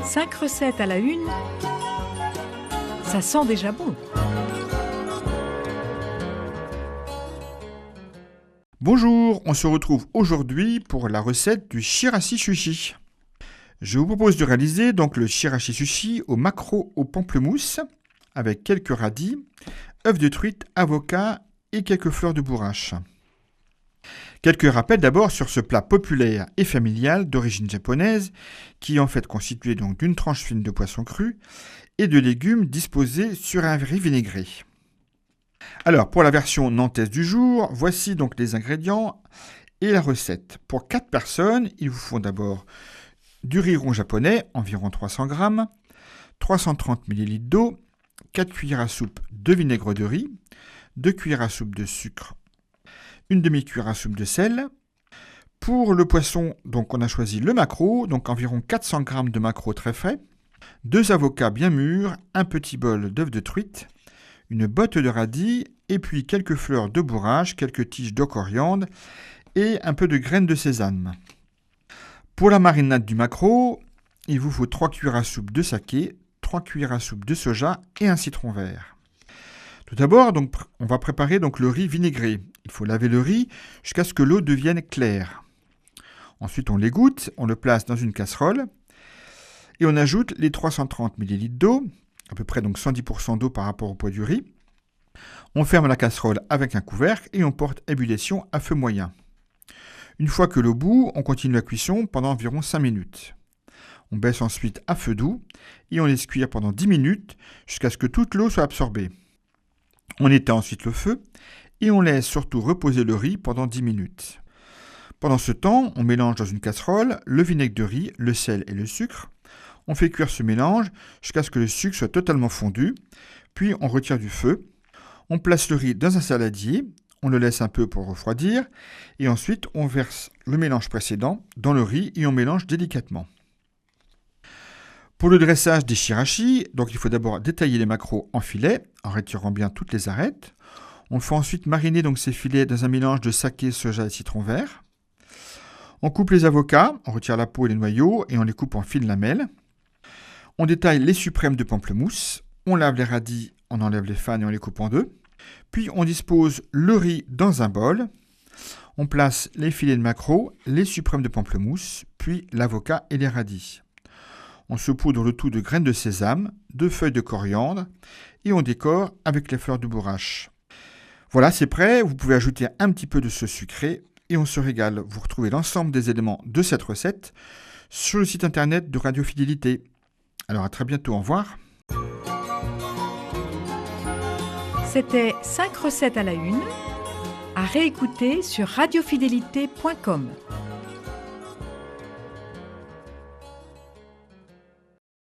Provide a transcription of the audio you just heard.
5 recettes à la une, ça sent déjà bon. Bonjour, on se retrouve aujourd'hui pour la recette du shirashi sushi. Je vous propose de réaliser donc le shirashi sushi au maquereau au pamplemousse avec quelques radis, œufs de truite, avocat et quelques fleurs de bourrache. Quelques rappels d'abord sur ce plat populaire et familial d'origine japonaise qui est en fait constitué donc d'une tranche fine de poisson cru et de légumes disposés sur un riz vinaigré. Alors pour la version nantaise du jour, voici donc les ingrédients et la recette. Pour 4 personnes, il vous faut d'abord du riz rond japonais, environ 300 g, 330 ml d'eau, 4 cuillères à soupe de vinaigre de riz, 2 cuillères à soupe de sucre, une demi-cuillère à soupe de sel. Pour le poisson, donc on a choisi le maquereau, donc environ 400 g de maquereau très frais, 2 avocats bien mûrs, un petit bol d'œufs de truite, une botte de radis, et puis quelques fleurs de bourrache, quelques tiges de coriandre et un peu de graines de sésame. Pour la marinade du maquereau, il vous faut 3 cuillères à soupe de saké, 3 cuillères à soupe de soja et un citron vert. Tout d'abord, donc, on va préparer donc, le riz vinaigré. Il faut laver le riz jusqu'à ce que l'eau devienne claire. Ensuite, on l'égoutte, on le place dans une casserole et on ajoute les 330 ml d'eau, à peu près donc 110% d'eau par rapport au poids du riz. On ferme la casserole avec un couvercle et on porte ébullition à feu moyen. Une fois que l'eau bout, on continue la cuisson pendant environ 5 minutes. On baisse ensuite à feu doux et on laisse cuire pendant 10 minutes jusqu'à ce que toute l'eau soit absorbée. On éteint ensuite le feu et on laisse surtout reposer le riz pendant 10 minutes. Pendant ce temps, on mélange dans une casserole le vinaigre de riz, le sel et le sucre. On fait cuire ce mélange jusqu'à ce que le sucre soit totalement fondu, puis on retire du feu. On place le riz dans un saladier, on le laisse un peu pour refroidir, et ensuite on verse le mélange précédent dans le riz et on mélange délicatement. Pour le dressage des shirashi, donc il faut d'abord détailler les maquereaux en filets, en retirant bien toutes les arêtes. On fait ensuite mariner donc ces filets dans un mélange de saké, soja et citron vert. On coupe les avocats, on retire la peau et les noyaux et on les coupe en fines lamelles. On détaille les suprêmes de pamplemousse, on lave les radis, on enlève les fanes et on les coupe en deux. Puis on dispose le riz dans un bol. On place les filets de maquereau, les suprêmes de pamplemousse, puis l'avocat et les radis. On saupoudre le tout de graines de sésame, de feuilles de coriandre et on décore avec les fleurs de bourrache. Voilà, c'est prêt. Vous pouvez ajouter un petit peu de sauce sucrée et on se régale. Vous retrouvez l'ensemble des éléments de cette recette sur le site internet de Radio Fidélité. Alors à très bientôt, au revoir. C'était 5 recettes à la une, à réécouter sur radiofidélité.com.